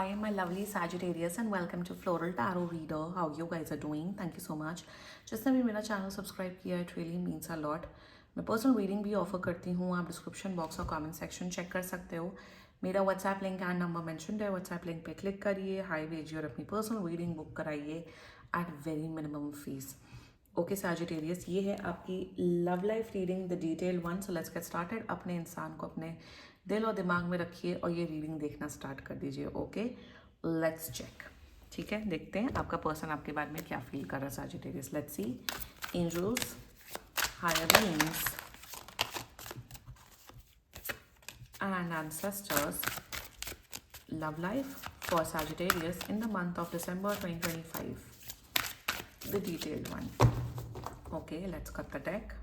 Hi, my lovely Sagittarius, and welcome to Floral Tarot Reader. How you guys are doing? Thank you so much. जिसने भी मेरा channel subscribe किया है, it really means a lot. मैं personal reading भी offer करती हूँ. आप डिस्क्रिप्शन बॉक्स और कमेंट सेक्शन चेक कर सकते हो. मेरा WhatsApp link and number mention है. व्हाट्सएप लिंक पे क्लिक करिए, हाई भेजिए और अपनी पर्सनल रीडिंग बुक कराइए at very minimum fees. Okay Sagittarius, ये है आपकी love life reading, the detail one. So let's get started. अपने इंसान को अपने दिल और दिमाग में रखिए और ये रीडिंग देखना स्टार्ट कर दीजिए. Okay, let's check. ठीक है, देखते हैं आपका पर्सन आपके बारे में क्या फील कर रहा है Sagittarius. Let's see. Angels, higher beings and ancestors, love life for Sagittarius in the month of December 2025. The detailed one. Okay, let's cut the deck.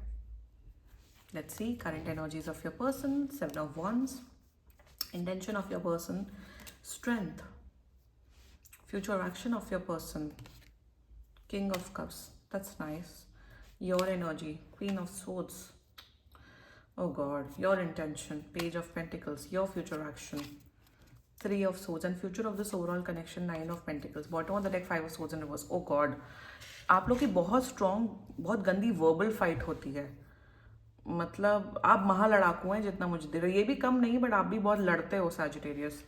Let's see current energies of your person. Seven of Wands. Intention of your person. Strength. Future action of your person. King of Cups. That's nice. Your energy. Queen of Swords. Oh God, your intention. Page of Pentacles. Your future action. Three of Swords. And future of this overall connection. Nine of Pentacles. Bottom of the deck. Five of Swords in reverse. Oh God. आप लोग की बहुत strong, बहुत गंदी verbal fight होती है. मतलब आप महालड़ाकू हैं जितना मुझे दे रहे. ये भी कम नहीं, बट आप भी बहुत लड़ते हो सैजिटेरियस.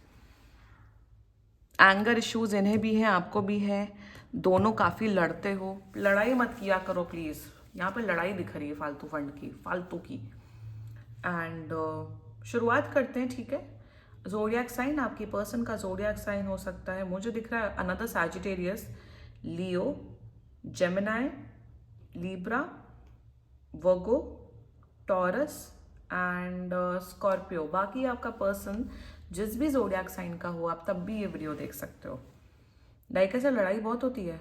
एंगर इश्यूज इन्हें भी हैं, आपको भी है. दोनों काफ़ी लड़ते हो. लड़ाई मत किया करो प्लीज़. यहाँ पे लड़ाई दिख रही है फालतू फंड की, फालतू की. एंड शुरुआत करते हैं. ठीक है, जोडियाक साइन. आपकी पर्सन का जोडियाक साइन हो सकता है, मुझे दिख रहा है another Sagittarius, Leo, Gemini, Libra, Virgo, taurus and Scorpio. बाकी आपका पर्सन जिस भी जोडियाक साइन का हो, आप तब भी ये वीडियो देख सकते हो. डाइका से लड़ाई बहुत होती है,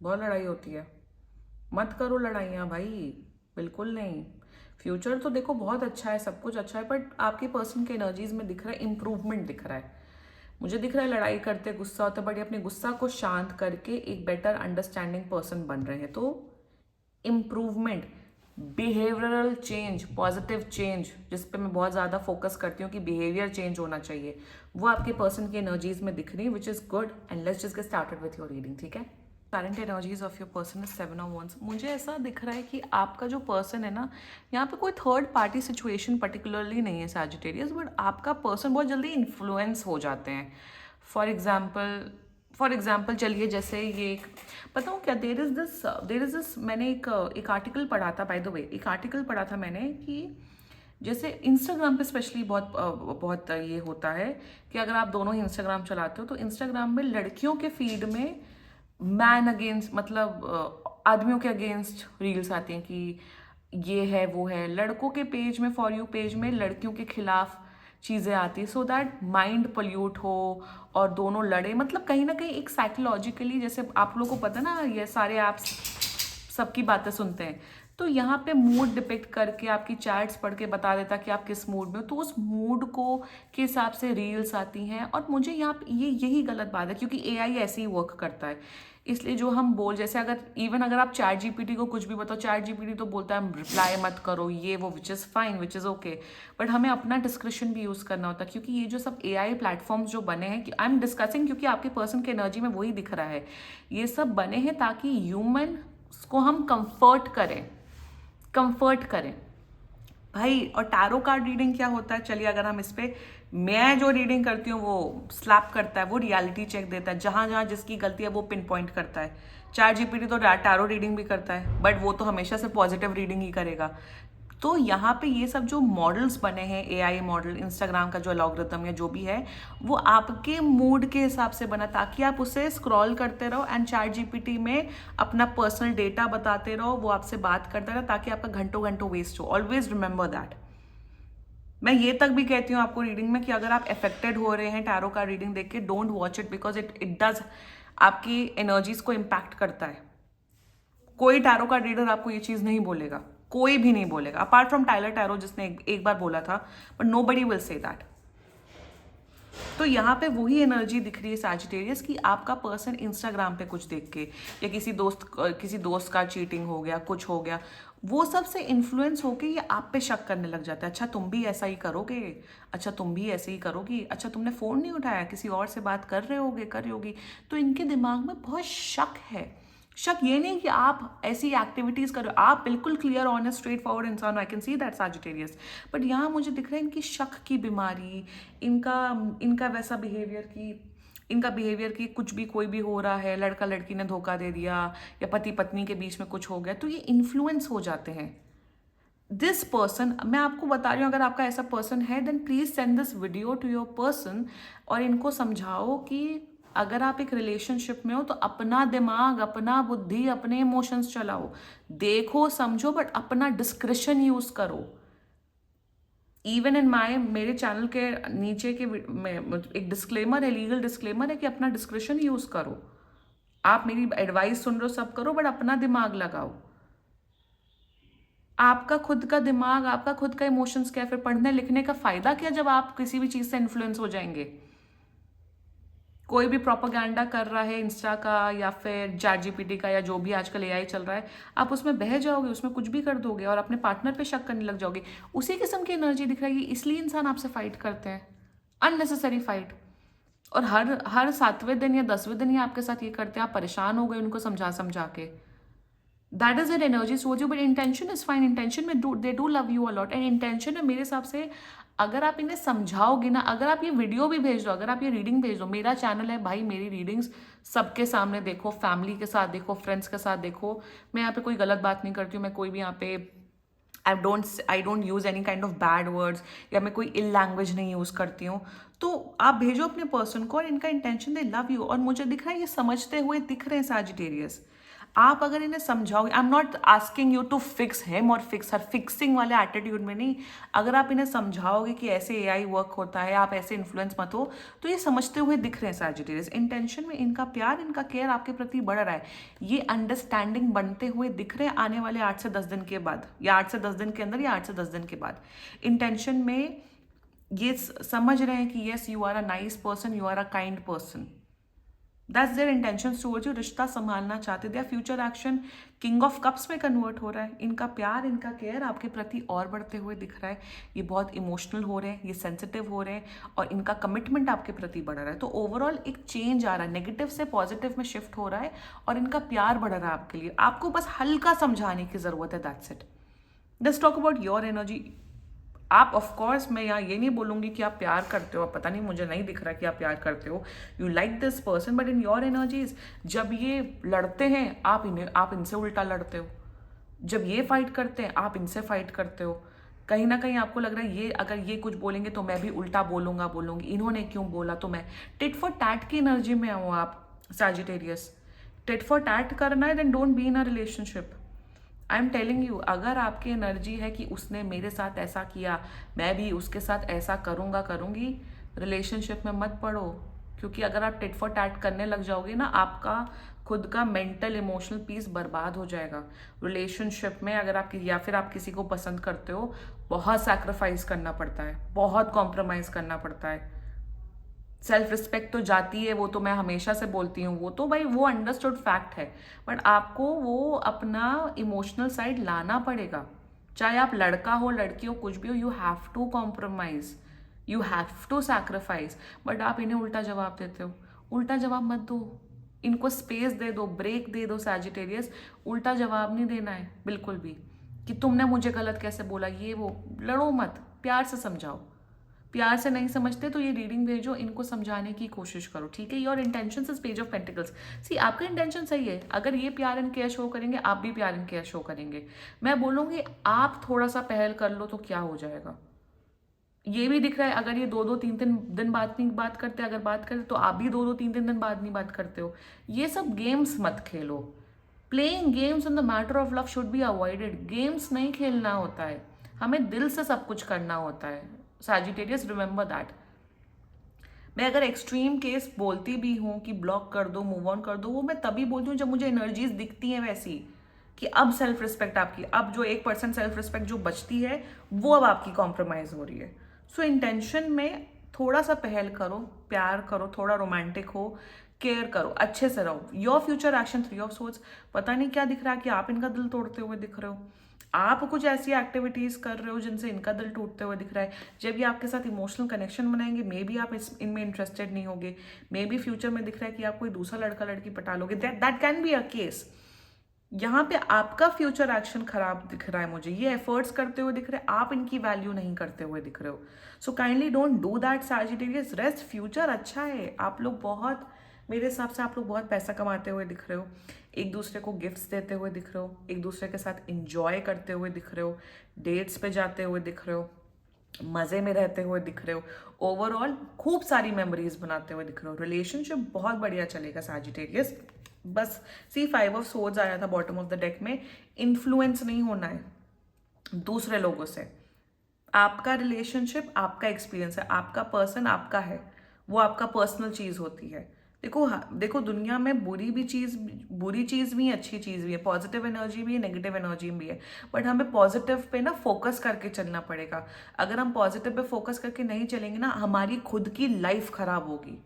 बहुत लड़ाई होती है. मत करो लड़ाइयाँ भाई, बिल्कुल नहीं. फ्यूचर तो देखो बहुत अच्छा है, सब कुछ अच्छा है, बट आपके पर्सन के एनर्जीज में दिख रहा है इम्प्रूवमेंट दिख रहा है. मुझे दिख रहा है लड़ाई करते गुस्सा होता है, बट ये अपने गुस्सा को शांत करके एक बेटर अंडरस्टैंडिंग पर्सन बन रहे हैं. तो improvement, behavioural change, positive change, जिस पे मैं बहुत ज़्यादा फोकस करती हूँ कि बिहेवियर चेंज होना चाहिए, वो आपके पर्सन की एनर्जीज में दिख रही है, which is good. And let's just get started with your reading. ठीक है, current energies of your person is seven of wands. मुझे ऐसा दिख रहा है कि आपका जो पर्सन है ना, यहाँ पे कोई थर्ड पार्टी सिचुएशन पर्टिकुलरली नहीं है सैजिटेरियस, बट आपका पर्सन बहुत जल्दी इन्फ्लुएंस हो जाते हैं. फॉर एग्जाम्पल चलिए, जैसे ये बताऊँ क्या, देर इज़ दिस मैंने एक आर्टिकल पढ़ा था, बाय द वे एक आर्टिकल पढ़ा था मैंने कि जैसे इंस्टाग्राम पे स्पेशली बहुत ये होता है कि अगर आप दोनों ही इंस्टाग्राम चलाते हो, तो इंस्टाग्राम में लड़कियों के फीड में मैन अगेंस्ट, मतलब आदमियों के अगेंस्ट रील्स आती हैं कि ये है वो है. लड़कों के पेज में, फॉर यू पेज में लड़कियों के खिलाफ चीज़ें आती है, सो दैट माइंड पोल्यूट हो और दोनों लड़े. मतलब कहीं ना कहीं एक साइकोलॉजिकली, जैसे आप लोगों को पता ना, ये सारे ऐप्स सबकी बातें सुनते हैं, तो यहाँ पे मूड डिपिक्ट करके आपकी चैट्स पढ़ के बता देता कि आप किस मूड में हो, तो उस मूड को के हिसाब से रील्स आती हैं. और मुझे यहाँ पे यही गलत बात है, क्योंकि एआई ऐसे ही वर्क करता है. इसलिए जो हम जैसे अगर आप चैट जीपीटी को कुछ भी बताओ, चैट जीपीटी तो बोलता है रिप्लाई मत करो, ये वो, which is fine, which is okay, but हमें अपना डिस्क्रिप्शन भी यूज़ करना होता है. क्योंकि ये जो सब एआई प्लेटफॉर्म्स जो बने हैं, कि आई एम डिस्कसिंग, क्योंकि आपके पर्सन की एनर्जी में वही दिख रहा है, ये सब बने हैं ताकि ह्यूमन को हम कंफर्ट करें भाई. और टैरो कार्ड रीडिंग क्या होता है, चलिए अगर हम इस पे, मैं जो रीडिंग करती हूँ वो स्लैप करता है, वो रियलिटी चेक देता है, जहाँ जहाँ जिसकी गलती है वो पिन पॉइंट करता है. चैट जीपीटी तो टैरो रीडिंग भी करता है, बट वो तो हमेशा से पॉजिटिव रीडिंग ही करेगा. तो यहाँ पे ये सब जो मॉडल्स बने हैं, एआई मॉडल, इंस्टाग्राम का जो अलॉग्रिथम या जो भी है, वो आपके मूड के हिसाब से बना, ताकि आप उसे स्क्रॉल करते रहो एंड चैट जीपीटी में अपना पर्सनल डेटा बताते रहो, वो आपसे बात करता रहो, ताकि आपका घंटों घंटों वेस्ट हो. Always remember that. मैं ये तक भी कहती हूँ आपको रीडिंग में कि अगर आप अफेक्टेड हो रहे हैं टैरो का रीडिंग देख के, don't watch it, because it does आपकी एनर्जीज को इम्पैक्ट करता है. कोई टैरो का रीडर आपको ये चीज़ नहीं बोलेगा, कोई भी नहीं बोलेगा, अपार्ट फ्रॉम टाइलर टैरो, जिसने एक बार बोला था, but nobody will say that. तो यहाँ पे वही एनर्जी दिख रही है सैजिटेरियस, कि आपका पर्सन इंस्टाग्राम पे कुछ देख के, या किसी दोस्त का चीटिंग हो गया, कुछ हो गया, वो सब से इन्फ्लुएंस होके ये आप पे शक करने लग जाता है। अच्छा तुम भी ऐसा ही करोगे, अच्छा तुम भी ऐसे ही करोगी, अच्छा तुमने फ़ोन नहीं उठाया, किसी और से बात कर रहे होगे, कर रही होगी। तो इनके दिमाग में बहुत शक है। शक ये नहीं कि आप ऐसी एक्टिविटीज़ करो, आप बिल्कुल क्लियर ऑनेस्ट स्ट्रेट फॉरवर्ड इंसान, I can see that Sagittarius. But यहाँ मुझे दिख रहा है इनकी शक की बीमारी, इनका इनका वैसा बिहेवियर की, इनका बिहेवियर कि कुछ भी कोई भी हो रहा है, लड़का लड़की ने धोखा दे दिया या पति पत्नी के बीच में कुछ हो गया, तो ये इन्फ्लुएंस हो जाते हैं। दिस पर्सन, मैं आपको बता रही हूँ, अगर आपका ऐसा पर्सन है then please send this video to your person और इनको समझाओ कि अगर आप एक रिलेशनशिप में हो तो अपना दिमाग, अपना बुद्धि, अपने इमोशंस चलाओ, देखो समझो, बट अपना डिस्क्रिशन यूज करो। इवन इन माई, मेरे चैनल के नीचे के में एक डिस्क्लेमर है, लीगल डिस्क्लेमर है कि अपना डिस्क्रिशन यूज करो। आप मेरी एडवाइस सुन रहे हो, सब करो, बट अपना दिमाग लगाओ। आपका खुद का दिमाग, आपका खुद का इमोशंस क्या है, फिर पढ़ने लिखने का फायदा क्या जब आप किसी भी चीज से इन्फ्लुएंस हो जाएंगे। कोई भी प्रोपागैंडा कर रहा है इंस्टा का या फिर चैट जीपीटी का या जो भी आजकल एआई चल रहा है, आप उसमें बह जाओगे, उसमें कुछ भी कर दोगे और अपने पार्टनर पे शक करने लग जाओगे। उसी किस्म की एनर्जी दिख रही है, इसलिए इंसान आपसे फाइट करते हैं, अननेसेसरी फाइट। और हर 7वें दिन या 10वें दिन ही आपके साथ ये करते हैं, आप परेशान हो गए उनको समझा समझा के। दैट इज एन एनर्जी सोच you, but intention is fine. Intention में they do love you a lot, and intention में मेरे हिसाब से अगर आप इन्हें समझाओगे ना, अगर आप ये वीडियो भी भेज दो, अगर आप ये रीडिंग भेज दो, मेरा चैनल है भाई, मेरी रीडिंग्स सबके सामने देखो, फैमिली के साथ देखो, फ्रेंड्स के साथ देखो। मैं यहाँ पे कोई गलत बात नहीं करती हूँ, मैं कोई भी यहाँ पे I don't use any kind of bad words या मैं कोई इल लैंग्वेज नहीं यूज करती हूँ। तो आप भेजो अपने पर्सन को और इनका इंटेंशन दे लव यू, और मुझे दिख रहा है ये समझते हुए दिख रहे हैं सैजिटेरियस। आप अगर इन्हें समझाओगे, I am not asking you to fix him और फिक्स हर, फिक्सिंग वाले एटीट्यूड में नहीं। अगर आप इन्हें समझाओगे कि ऐसे एआई वर्क होता है, आप ऐसे इन्फ्लुएंस मत हो, तो ये समझते हुए दिख रहे हैं सैजिटेरियस। इंटेंशन में इनका प्यार, इनका केयर आपके प्रति बढ़ रहा है, ये अंडरस्टैंडिंग बनते हुए दिख रहे हैं आने वाले 8 से 10 दिन के बाद, या 8 से 10 दिन के अंदर, या 8 से 10 दिन के बाद। इंटेंशन में ये समझ रहे हैं कि yes you are a nice person, you are a kind person, that's their intentions towards you. रिश्ता संभालना चाहते, their future action king of cups में कन्वर्ट हो रहा है। इनका प्यार, इनका केयर आपके प्रति और बढ़ते हुए दिख रहा है। ये बहुत इमोशनल हो रहे हैं, ये सेंसिटिव हो रहे हैं, और इनका कमिटमेंट आपके प्रति बढ़ रहा है। तो ओवरऑल एक चेंज आ रहा है, नेगेटिव से पॉजिटिव में शिफ्ट हो रहा है, और इनका प्यार बढ़ रहा है आपके लिए। आपको बस हल्का समझाने की जरूरत है, that's it. Let's talk about your energy. आप ऑफ कोर्स, मैं यहाँ ये नहीं बोलूँगी कि आप प्यार करते हो, पता नहीं, मुझे नहीं दिख रहा कि आप प्यार करते हो, you like this person, but in your energies जब ये लड़ते हैं आप इनसे उल्टा लड़ते हो, जब ये फाइट करते हैं आप इनसे फाइट करते हो। कहीं ना कहीं आपको लग रहा है ये अगर ये कुछ बोलेंगे तो मैं भी उल्टा बोलूंगी, इन्होंने क्यों बोला, तो मैं टिट फॉर टैट की एनर्जी में हूँ आप सैजिटेरियस। टिट फॉर टैट करना है, then don't be in a relationship. I am telling you, अगर आपकी एनर्जी है कि उसने मेरे साथ ऐसा किया, मैं भी उसके साथ ऐसा करूंगी, रिलेशनशिप में मत पड़ो। क्योंकि अगर आप टिट फॉर टैट करने लग जाओगे ना, आपका खुद का मेंटल इमोशनल पीस बर्बाद हो जाएगा। रिलेशनशिप में अगर आप या फिर आप किसी को पसंद करते हो, बहुत सैक्रिफाइस करना पड़ता है, बहुत कॉम्प्रोमाइज करना पड़ता है। सेल्फ रिस्पेक्ट तो जाती है, वो तो मैं हमेशा से बोलती हूँ, वो तो भाई वो अंडरस्टूड फैक्ट है, बट आपको वो अपना इमोशनल साइड लाना पड़ेगा। चाहे आप लड़का हो लड़की हो कुछ भी हो, you have to compromise, you have to sacrifice. But आप इन्हें उल्टा जवाब देते हो। उल्टा जवाब मत दो, इनको स्पेस दे दो, ब्रेक दे दो सैजिटेरियस। उल्टा जवाब नहीं देना है बिल्कुल भी, कि तुमने मुझे गलत कैसे बोला, ये वो लड़ो मत, प्यार से समझाओ। प्यार से नहीं समझते तो ये रीडिंग भेजो, इनको समझाने की कोशिश करो, ठीक है। Your intention is page of pentacles. See, आपका इंटेंशन सही है, अगर ये प्यार एंड केयर शो करेंगे, आप भी प्यार एंड केयर शो करेंगे। मैं बोलूँगी आप थोड़ा सा पहल कर लो तो क्या हो जाएगा। ये भी दिख रहा है, अगर ये 2-2 3-3 दिन बाद नहीं बात करते, अगर बात करते तो आप भी 2-2 3-3 दिन बाद नहीं बात करते हो। ये सब गेम्स मत खेलो। Playing games on the matter of love should be avoided. Games नहीं खेलना होता है, हमें दिल से सब कुछ करना होता है। Sagittarius, remember that. मैं अगर एक्सट्रीम केस बोलती भी हूँ कि ब्लॉक कर दो, मूव ऑन कर दो, वो मैं तभी बोलती हूँ जब मुझे एनर्जीज दिखती हैं वैसी, कि अब सेल्फ रिस्पेक्ट आपकी, अब जो 1% सेल्फ रिस्पेक्ट जो बचती है वो अब आपकी कॉम्प्रोमाइज हो रही है। सो इंटेंशन में थोड़ा सा पहल करो, प्यार करो, थोड़ा रोमांटिक हो, केयर करो, अच्छे से रहो। Your future action 3 of swords, पता नहीं क्या दिख रहा है कि आप इनका दिल तोड़ते हुए दिख रहे हो। आप कुछ ऐसी एक्टिविटीज़ कर रहे हो जिनसे इनका दिल टूटते हुए दिख रहा है। जब ये आपके साथ इमोशनल कनेक्शन बनाएंगे, मे बी आप इनमें इंटरेस्टेड नहीं होगे, मे बी फ्यूचर में दिख रहा है कि आप कोई दूसरा लड़का लड़की पटा लोगे, that can be a case. यहाँ पे आपका फ्यूचर एक्शन खराब दिख रहा है मुझे, ये एफर्ट्स करते हुए दिख रहे हैं, आप इनकी वैल्यू नहीं करते हुए दिख रहे हो। So kindly don't do that Sagittarius. Rest, future अच्छा है, आप लोग बहुत, मेरे हिसाब से आप लोग बहुत पैसा कमाते हुए दिख रहे हो, एक दूसरे को गिफ्ट्स देते हुए दिख रहे हो, एक दूसरे के साथ इंजॉय करते हुए दिख रहे हो, डेट्स पे जाते हुए दिख रहे हो, मज़े में रहते हुए दिख रहे हो, ओवरऑल खूब सारी मेमोरीज बनाते हुए दिख रहे हो। रिलेशनशिप बहुत बढ़िया चलेगा सैजिटेरियस। बस C5 of Swords आया था बॉटम ऑफ द डेक में, इन्फ्लुएंस नहीं होना है दूसरे लोगों से। आपका रिलेशनशिप आपका एक्सपीरियंस है, आपका पर्सन आपका है, वो आपका पर्सनल चीज़ होती है। देखो, देखो दुनिया में बुरी चीज़ भी है, अच्छी चीज़ भी है, पॉजिटिव एनर्जी भी है, नेगेटिव एनर्जी भी है, बट हमें पॉजिटिव पे ना फोकस करके चलना पड़ेगा। अगर हम पॉजिटिव पे फोकस करके नहीं चलेंगे ना, हमारी खुद की लाइफ खराब होगी।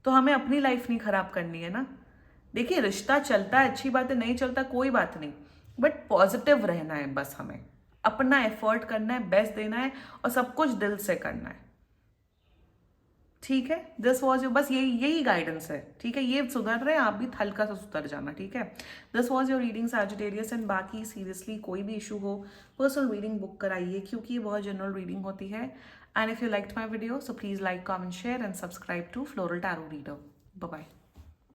तो हमें अपनी लाइफ नहीं खराब करनी है ना। देखिए, रिश्ता चलता है, अच्छी बात है, नहीं चलता कोई बात नहीं, बट पॉजिटिव रहना है, बस हमें अपना एफर्ट करना है, बेस्ट देना है, और सब कुछ दिल से करना है। ठीक है, दिस वॉज योर, बस यही यही गाइडेंस है। ठीक है, ये सुधर रहे हैं, आप भी हल्का सा सुधर जाना। ठीक है, this was your reading Sagittarius. And बाकी सीरियसली कोई भी इशू हो, पर्सनल रीडिंग बुक कराइए, क्योंकि ये बहुत जनरल रीडिंग होती है। And if you liked my video, so please like, comment, share and subscribe to Floral Tarot Reader. Bye bye.